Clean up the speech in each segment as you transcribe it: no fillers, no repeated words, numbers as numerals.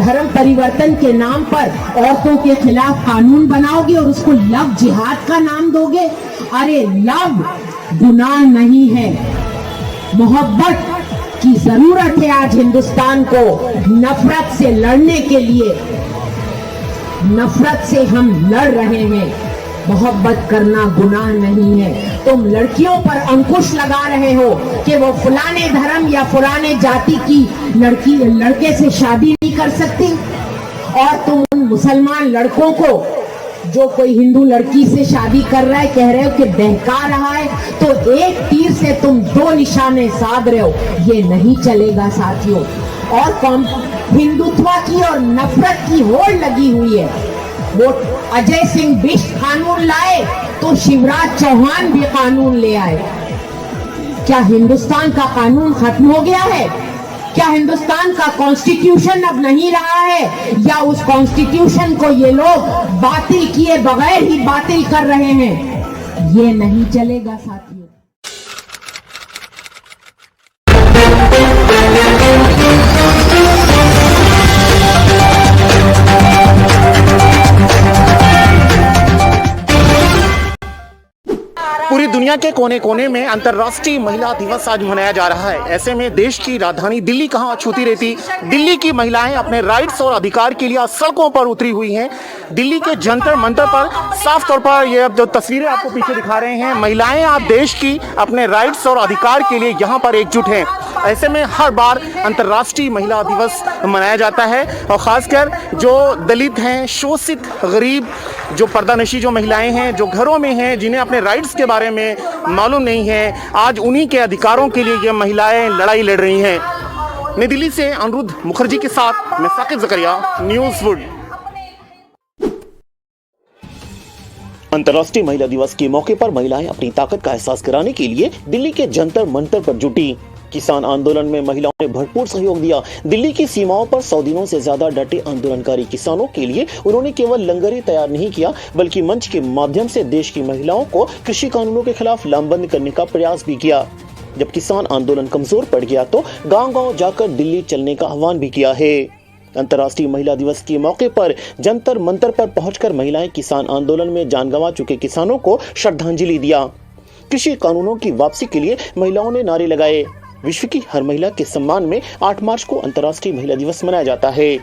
धर्म परिवर्तन के नाम पर औरतों के खिलाफ कानून बनाओगे और उसको लव जिहाद का नाम दोगे। अरे लव गुनाह नहीं है, मोहब्बत की जरूरत है आज हिंदुस्तान को नफरत से लड़ने के लिए। नफरत से हम लड़ रहे हैं, मोहब्बत करना गुनाह नहीं है। तुम लड़कियों पर अंकुश लगा रहे हो कि वो फलाने धर्म या फलाने जाति की लड़के से शादी नहीं कर सकती, और तुम उन मुसलमान लड़कों को जो कोई हिंदू लड़की से शादी कर रहा है कह रहे हो कि बहका रहा है। तो एक तीर से तुम दो निशाने साध रहे हो, ये नहीं चलेगा साथियों। और हिंदुत्व की और नफरत की होड़ लगी हुई है। वो अजय सिंह बिष्ट कानून लाए तो शिवराज चौहान भी कानून ले आए। क्या हिंदुस्तान का कानून खत्म हो गया है? क्या हिंदुस्तान का कॉन्स्टिट्यूशन अब नहीं रहा है, या उस कॉन्स्टिट्यूशन को ये लोग बातिल किए बगैर ही बातिल कर रहे हैं? ये नहीं चलेगा साथियों। पूरी दुनिया के कोने कोने में अंतर्राष्ट्रीय महिला दिवस आज मनाया जा रहा है। ऐसे में देश की राजधानी दिल्ली कहाँ छूती रहती। दिल्ली की महिलाएं अपने राइट्स और अधिकार के लिए आज सड़कों पर उतरी हुई हैं। दिल्ली के जंतर मंतर पर साफ तौर पर ये जो तस्वीरें आपको पीछे दिखा रहे हैं, महिलाएं आप देश की अपने राइट्स और अधिकार के लिए यहाँ पर एकजुट हैं। ऐसे में हर बार अंतर्राष्ट्रीय महिला दिवस मनाया जाता है, और ख़ासकर जो दलित हैं, शोषित, गरीब, जो पर्दानशी जो महिलाएं हैं, जो घरों में हैं, जिन्हें अपने राइट्स के बारे में मालूम नहीं है, आज उन्हीं के अधिकारों के लिए ये महिलाएं लड़ाई लड़ रही हैं। नई दिल्ली से अनिरुद्ध मुखर्जी के साथ मैं साकिब जकरिया, न्यूज़ वुड। अंतर्राष्ट्रीय महिला दिवस के मौके पर महिलाएं अपनी ताकत का एहसास कराने के लिए दिल्ली के जंतर मंतर पर जुटी। किसान आंदोलन में महिलाओं ने भरपूर सहयोग दिया। दिल्ली की सीमाओं पर 100 दिनों से ज्यादा डटे आंदोलनकारी किसानों के लिए उन्होंने केवल लंगर ही तैयार नहीं किया, बल्कि मंच के माध्यम से देश की महिलाओं को कृषि कानूनों के खिलाफ लामबंद करने का प्रयास भी किया। जब किसान आंदोलन कमजोर पड़ गया तो गांव-गांव जाकर दिल्ली चलने का आह्वान भी किया है। अंतर्राष्ट्रीय महिला दिवस के मौके पर जंतर मंतर पर पहुंचकर महिलाएं किसान आंदोलन में जान गंवा चुके किसानों को श्रद्धांजलि दिया। कृषि कानूनों की वापसी के लिए महिलाओं ने नारे लगाए। विश्व की हर महिला के सम्मान में 8 मार्च को अंतर्राष्ट्रीय महिला दिवस मनाया जाता है।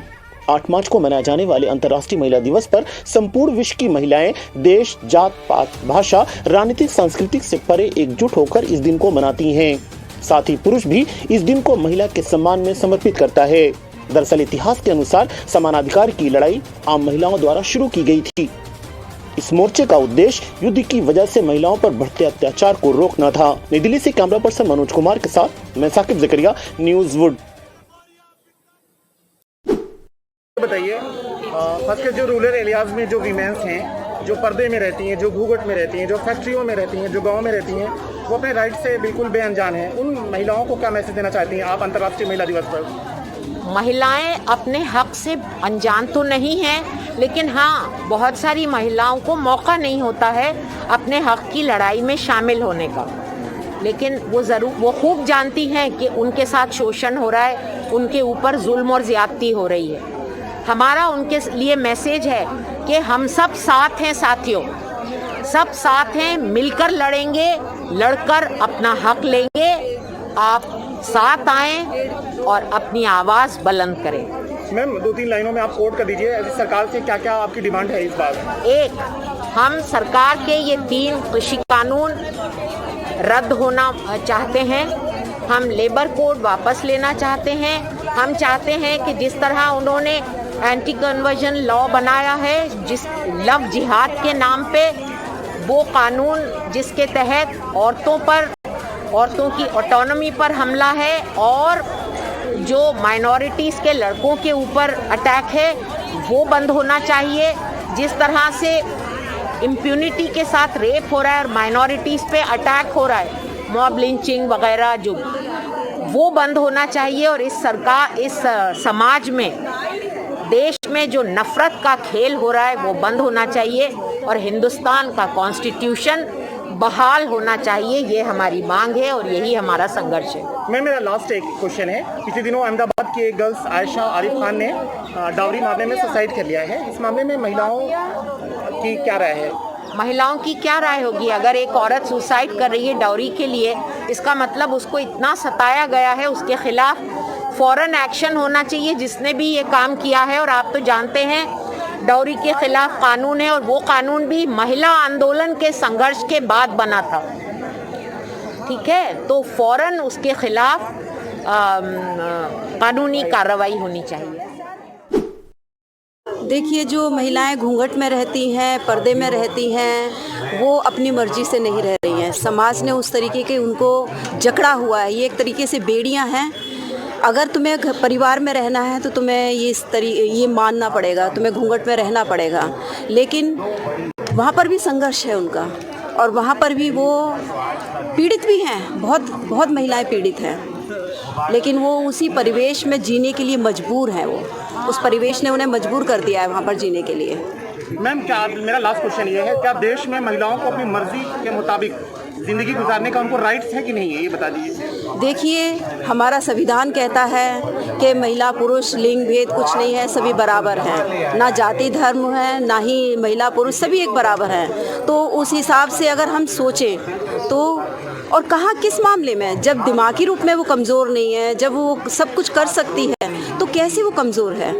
8 मार्च को मनाए जाने वाले अंतर्राष्ट्रीय महिला दिवस पर संपूर्ण विश्व की महिलाएं देश, जात पात, भाषा, राजनीतिक, सांस्कृतिक से परे एकजुट होकर इस दिन को मनाती हैं। साथ ही पुरुष भी इस दिन को महिला के सम्मान में समर्पित करता है। दरअसल इतिहास के अनुसार समानाधिकार की लड़ाई आम महिलाओं द्वारा शुरू की गई थी। इस मोर्चे का उद्देश्य युद्ध की वजह से महिलाओं पर बढ़ते अत्याचार को रोकना था। नई दिल्ली से कैमरा पर्सन मनोज कुमार के साथ मैं साकिब जकरिया, न्यूज़ वुड। बताइए, खासकर जो रूरल एरियाज में जो वीमेंस हैं, जो पर्दे में रहती हैं, जो घूंघट में रहती हैं, जो फैक्ट्रियों में रहती हैं, जो गाँव में रहती हैं, वो अपने राइट से बिल्कुल बेअनजान हैं, उन महिलाओं को क्या मैसेज देना चाहती हैं आप अंतर्राष्ट्रीय महिला दिवस पर? महिलाएं अपने हक से अनजान तो नहीं हैं, लेकिन हाँ, बहुत सारी महिलाओं को मौका नहीं होता है अपने हक की लड़ाई में शामिल होने का। लेकिन वो खूब जानती हैं कि उनके साथ शोषण हो रहा है, उनके ऊपर जुल्म और ज़्यादती हो रही है। हमारा उनके लिए मैसेज है कि हम सब साथ हैं साथियों, सब साथ हैं, मिलकर लड़ेंगे, लड़कर अपना हक लेंगे। आप साथ आएं और अपनी आवाज़ बुलंद करें। मैम, 2-3 लाइनों में आप कोट कर दीजिए, ऐसी सरकार से क्या क्या आपकी डिमांड है इस बार? एक, हम सरकार के ये 3 कृषि कानून रद्द होना चाहते हैं। हम लेबर कोड वापस लेना चाहते हैं। हम चाहते हैं कि जिस तरह उन्होंने एंटी कन्वर्जन लॉ बनाया है, जिस लव जिहाद के नाम पे, वो कानून जिसके तहत औरतों की ऑटोनॉमी पर हमला है और जो माइनॉरिटीज़ के लड़कों के ऊपर अटैक है, वो बंद होना चाहिए। जिस तरह से इम्प्यूनिटी के साथ रेप हो रहा है और माइनॉरिटीज़ पे अटैक हो रहा है, मॉब लिंचिंग वगैरह, जो वो बंद होना चाहिए। और इस समाज में, देश में जो नफ़रत का खेल हो रहा है, वो बंद होना चाहिए। और हिंदुस्तान का कॉन्स्टिट्यूशन बहाल होना चाहिए, ये हमारी मांग है और यही हमारा संघर्ष है। मैम, मेरा लास्ट एक क्वेश्चन है। पिछले दिनों अहमदाबाद की एक गर्ल्स आयशा आरिफ खान ने डावरी मामले में सुसाइड कर लिया है। इस मामले में महिलाओं की क्या राय है? महिलाओं की क्या राय होगी? अगर एक औरत सुसाइड कर रही है डाउरी के लिए, इसका मतलब उसको इतना सताया गया है, उसके खिलाफ फौरन एक्शन होना चाहिए जिसने भी ये काम किया है। और आप तो जानते हैं डाउरी के खिलाफ कानून है और वो कानून भी महिला आंदोलन के संघर्ष के बाद बना था, ठीक है? तो फौरन उसके खिलाफ कानूनी कार्रवाई होनी चाहिए। देखिए, जो महिलाएं घूंघट में रहती हैं, पर्दे में रहती हैं, वो अपनी मर्जी से नहीं रह रही हैं। समाज ने उस तरीके के उनको जकड़ा हुआ है। ये एक तरीके से बेड़ियां हैं। अगर तुम्हें परिवार में रहना है तो तुम्हें ये मानना पड़ेगा, तुम्हें घूंघट में रहना पड़ेगा। लेकिन वहाँ पर भी संघर्ष है उनका, और वहाँ पर भी वो पीड़ित भी हैं। बहुत बहुत महिलाएं पीड़ित हैं, लेकिन वो उसी परिवेश में जीने के लिए मजबूर हैं। वो उस परिवेश ने उन्हें मजबूर कर दिया है वहाँ पर जीने के लिए। मैम, क्या मेरा लास्ट क्वेश्चन ये है, क्या देश में महिलाओं को अपनी मर्जी के मुताबिक ज़िंदगी गुजारने का उनको राइट्स है कि नहीं है, ये बता दीजिए। देखिए, हमारा संविधान कहता है कि महिला पुरुष लिंग भेद कुछ नहीं है, सभी बराबर हैं। ना जाति धर्म है, ना ही महिला पुरुष, सभी एक बराबर हैं। तो उस हिसाब से अगर हम सोचें तो, और कहाँ किस मामले में, जब दिमागी रूप में वो कमज़ोर नहीं है, जब वो सब कुछ कर सकती है, तो कैसे वो कमज़ोर है?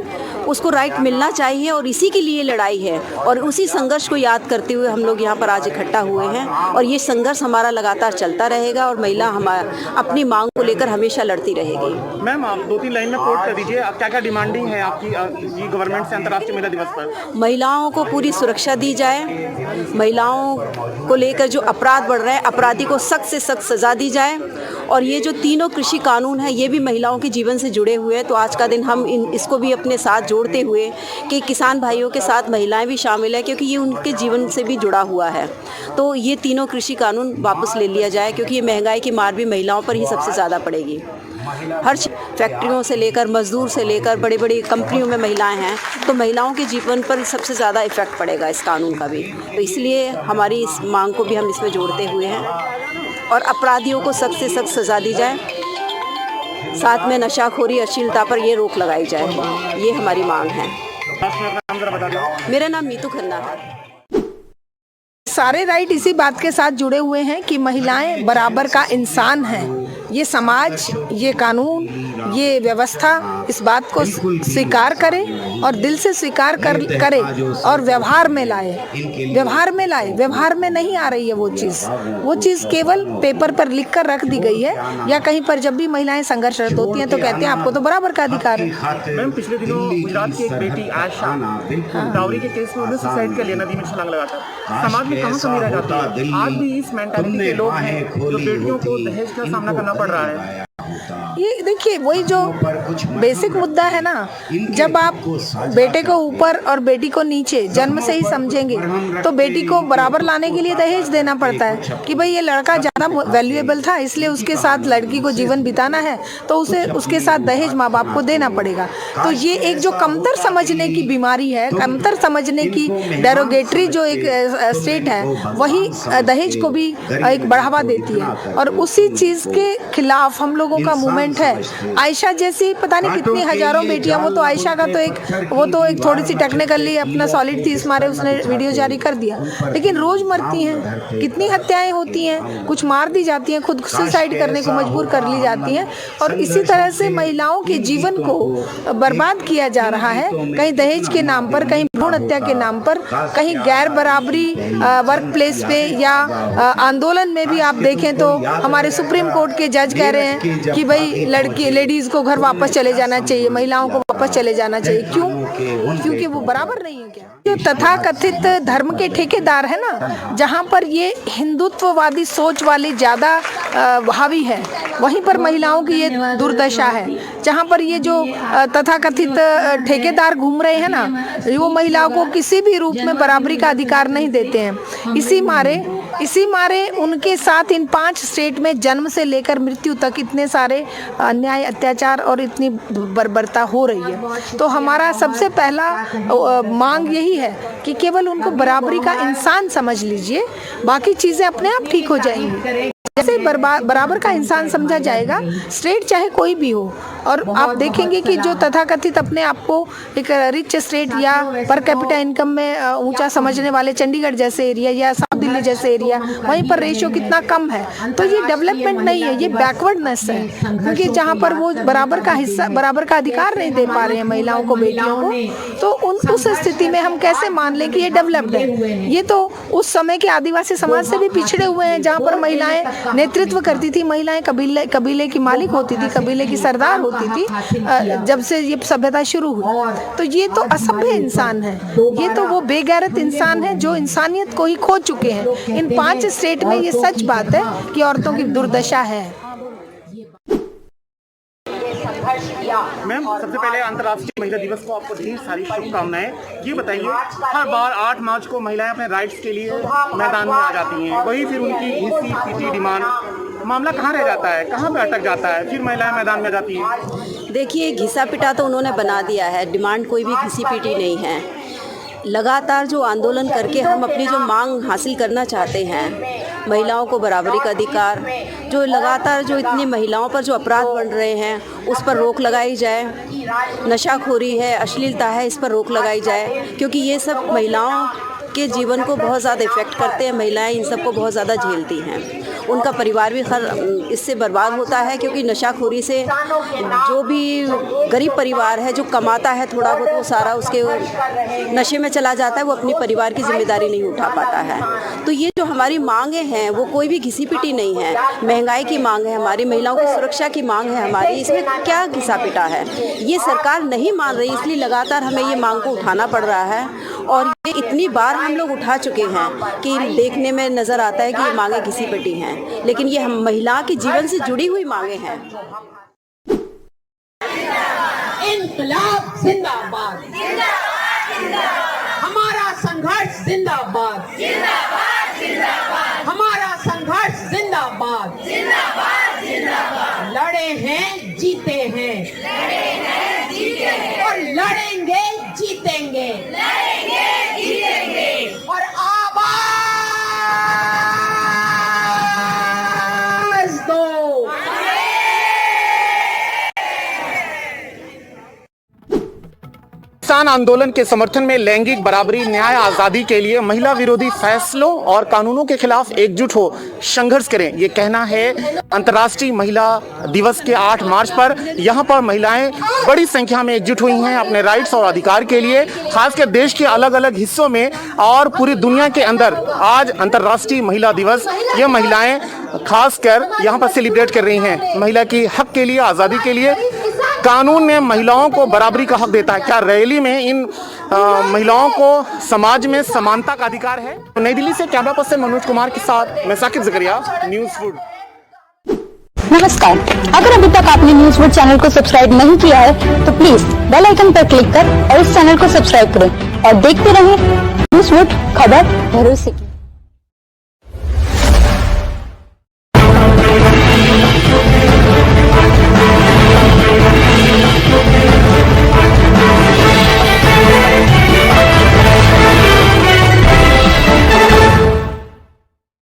उसको राइट मिलना चाहिए और इसी के लिए लड़ाई है। और उसी संघर्ष को याद करते हुए हम लोग यहाँ पर आज इकट्ठा हुए हैं, और ये संघर्ष हमारा लगातार चलता रहेगा और महिला हमारा अपनी मांग को लेकर हमेशा लड़ती रहेगी। मैम, आप 2-3 लाइन में कोट कर दीजिए, आप क्या क्या डिमांडिंग है आपकी ये गवर्नमेंट से अंतर्राष्ट्रीय महिला दिवस पर? महिलाओं को पूरी सुरक्षा दी जाए, महिलाओं को लेकर जो अपराध बढ़ रहे हैं, अपराधी को सख्त से सख्त सज़ा दी जाए, और ये जो तीनों कृषि कानून हैं ये भी महिलाओं के जीवन से जुड़े हुए हैं। तो आज का दिन हम इसको भी अपने साथ जोड़ते हुए कि किसान भाइयों के साथ महिलाएं भी शामिल है, क्योंकि ये उनके जीवन से भी जुड़ा हुआ है। तो ये तीनों कृषि कानून वापस ले लिया जाए, क्योंकि ये महंगाई की मार भी महिलाओं पर ही सबसे ज़्यादा पड़ेगी। हर फैक्ट्रियों से लेकर, मजदूर से लेकर, बड़ी बड़ी कंपनियों में महिलाएं हैं, तो महिलाओं के जीवन पर सबसे ज़्यादा इफ़ेक्ट पड़ेगा इस कानून का भी। तो इसलिए हमारी इस मांग को भी हम इसमें जोड़ते हुए हैं, और अपराधियों को सख्त से सख्त सज़ा दी जाए, साथ में नशाखोरी, अश्लीलता पर ये रोक लगाई जाए। ये हमारी मांग है। मेरा नाम नीतू खन्ना है। सारे राइट इसी बात के साथ जुड़े हुए हैं कि महिलाएं बराबर का इंसान हैं। ये समाज, ये कानून, ये व्यवस्था इस बात को स्वीकार करे और दिल से स्वीकार करे और व्यवहार में लाए। व्यवहार में नहीं आ रही है वो चीज़ केवल पेपर पर लिख कर रख दी गई है, या कहीं पर जब भी महिलाएं संघर्षरत होती हैं तो कहते हैं आपको तो बराबर का अधिकार है। मैम, पिछले दिनों गुजरात की एक बेटी आयशा डाउरी के केस में उन्होंने सुसाइड कर लिया नदी में छलांग लगाकर। समाज में कहाँ कमी रह जाती है? आज भी इस मेंटालिटी के लोग हैं जो बेटियों को दहेज का सामना करना पड़ रहा है। ये देखिए, वही जो बेसिक मुद्दा है ना, जब आप बेटे को ऊपर और बेटी को नीचे जन्म से ही समझेंगे तो बेटी को बराबर लाने के लिए दहेज देना पड़ता है कि भाई ये लड़का ज़्यादा वैल्यूएबल था, इसलिए उसके साथ लड़की को जीवन बिताना है, तो उसे उसके साथ दहेज माँ बाप को देना पड़ेगा। तो ये एक जो कमतर समझने की बीमारी है, कमतर समझने की डेरोगेटरी जो एक स्टेट है, वही दहेज को भी एक बढ़ावा देती है। और उसी चीज़ के खिलाफ हम लोगों का मूवमेंट है। आयशा जैसी पता नहीं कितनी हजारों बेटियां, वो तो आयशा का तो एक थोड़ी सी टेक्निकली अपना सॉलिड थी, इस मारे उसने वीडियो जारी कर दिया, लेकिन रोज मरती हैं। कितनी हत्याएं होती हैं, कुछ मार दी जाती हैं, खुद सुसाइड करने को मजबूर कर ली जाती हैं, और इसी तरह से महिलाओं के जीवन को बर्बाद किया जा रहा है, कहीं दहेज के नाम पर, कहीं भ्रूण हत्या के नाम पर, कहीं गैर बराबरी वर्क प्लेस पे, या आंदोलन में भी आप देखें तो हमारे सुप्रीम कोर्ट के जज कह रहे हैं कि भाई लेडीज को घर वापस चले जाना चाहिए, महिलाओं को वापस चले जाना चाहिए। क्यों? क्योंकि वो बराबर नहीं है क्या? जो तथाकथित धर्म के ठेकेदार है ना, जहाँ पर ये हिंदुत्ववादी सोच वाली ज़्यादा हावी है, वहीं पर महिलाओं की ये दुर्दशा है। जहाँ पर ये जो तथाकथित ठेकेदार घूम रहे हैं ना, वो महिलाओं को किसी भी रूप में बराबरी का अधिकार नहीं देते हैं। इसी मारे इसी मारे उनके साथ इन 5 स्टेट में जन्म से लेकर मृत्यु तक इतने सारे अन्याय, अत्याचार और इतनी बर्बरता हो रही है। तो हमारा सबसे पहला मांग यही है कि केवल उनको बराबरी का इंसान समझ लीजिए, बाकी चीज़ें अपने आप ठीक हो जाएंगी। जैसे बराबर का इंसान समझा जाएगा, स्टेट चाहे कोई भी हो। और आप देखेंगे कि जो तथाकथित अपने आप को एक रिच स्टेट या पर कैपिटा इनकम में ऊंचा समझने वाले चंडीगढ़ जैसे एरिया या साउथ दिल्ली जैसे एरिया, वहीं पर रेशियो कितना कम है। तो ये डेवलपमेंट नहीं है, ये बैकवर्डनेस है, क्योंकि जहाँ पर वो बराबर का हिस्सा, बराबर का अधिकार नहीं दे पा रहे हैं महिलाओं को, बेटियों को, तो उस स्थिति में हम कैसे मान लें कि ये डेवलप्ड है। ये तो उस समय के आदिवासी समाज से भी पिछड़े हुए हैं, जहाँ पर महिलाएं नेतृत्व करती थी, महिलाएं कबीले की मालिक होती थी, कबीले की सरदार होती थी, जब से ये सभ्यता शुरू हुई। तो ये तो असभ्य इंसान है, ये तो वो बेगैरत इंसान है जो इंसानियत को ही खो चुके हैं। इन 5 स्टेट में ये सच बात है कि औरतों की दुर्दशा है। मैम, सबसे पहले अंतर्राष्ट्रीय महिला दिवस को आपको ढेर सारी शुभकामनाएं। ये बताइए, हर बार 8 मार्च को महिलाएं अपने राइट्स के लिए मैदान में आ जाती हैं, वही फिर उनकी हिस्सी पीटी डिमांड, मामला कहाँ रह जाता है, कहाँ पे अटक जाता है, फिर महिलाएं मैदान में जाती हैं? देखिए, घिसा पिटा तो उन्होंने बना दिया है, डिमांड कोई भी घिसी पीटी नहीं है। लगातार जो आंदोलन करके हम अपनी जो मांग हासिल करना चाहते हैं, महिलाओं को बराबरी का अधिकार, जो लगातार जो इतनी महिलाओं पर जो अपराध बढ़ रहे हैं उस पर रोक लगाई जाए, नशाखोरी है, अश्लीलता है, इस पर रोक लगाई जाए, क्योंकि ये सब महिलाओं के जीवन को बहुत ज़्यादा इफ़ेक्ट करते हैं। महिलाएं इन सब को बहुत ज़्यादा झेलती हैं, उनका परिवार भी इससे बर्बाद होता है, क्योंकि नशाखोरी से जो भी गरीब परिवार है जो कमाता है थोड़ा बहुत, वो सारा उसके नशे में चला जाता है, वो अपनी परिवार की जिम्मेदारी नहीं उठा पाता है। तो ये जो हमारी मांगें हैं वो कोई भी घिसी पिटी नहीं है, महंगाई की मांग है हमारी, महिलाओं की सुरक्षा की मांग है हमारी, इसमें क्या घिसा पिटा है? ये सरकार नहीं मान रही, इसलिए लगातार हमें ये मांग को उठाना पड़ रहा है। और ये इतनी बार हम लोग उठा चुके हैं कि देखने में नज़र आता है कि ये मांगें घिसी पिटी हैं, लेकिन ये हम महिला के जीवन से जुड़ी हुई मांगे हैं। इंकलाब जिंदाबाद, हमारा संघर्ष जिंदाबाद, हमारा संघर्ष जिंदाबाद, लड़े हैं जीते हैं, और लड़ेंगे जीतेंगे, और आवाज दो। किसान आंदोलन के समर्थन में लैंगिक बराबरी, न्याय, आज़ादी के लिए महिला विरोधी फैसलों और कानूनों के खिलाफ एकजुट हो संघर्ष करें, ये कहना है अंतर्राष्ट्रीय महिला दिवस के 8 मार्च पर। यहाँ पर महिलाएं बड़ी संख्या में एकजुट हुई हैं अपने राइट्स और अधिकार के लिए, खासकर देश के अलग अलग हिस्सों में और पूरी दुनिया के अंदर आज अंतर्राष्ट्रीय महिला दिवस ये महिलाएं खासकर यहाँ पर सेलिब्रेट कर रही हैं। महिला की हक के लिए, आज़ादी के लिए कानून में महिलाओं को बराबरी का हक देता है। क्या रैली में इन महिलाओं को समाज में समानता का अधिकार है? नई दिल्ली से कैमरा पर्सन मनोज कुमार के साथ मैं साकिब जकरिया, न्यूज़ वुड। नमस्कार, अगर अभी तक आपने न्यूज़ वुड चैनल को सब्सक्राइब नहीं किया है तो प्लीज बेल आइकन पर क्लिक कर और इस चैनल को सब्सक्राइब करें और देखते रहें न्यूज़ वुड, खबर भरोसे की।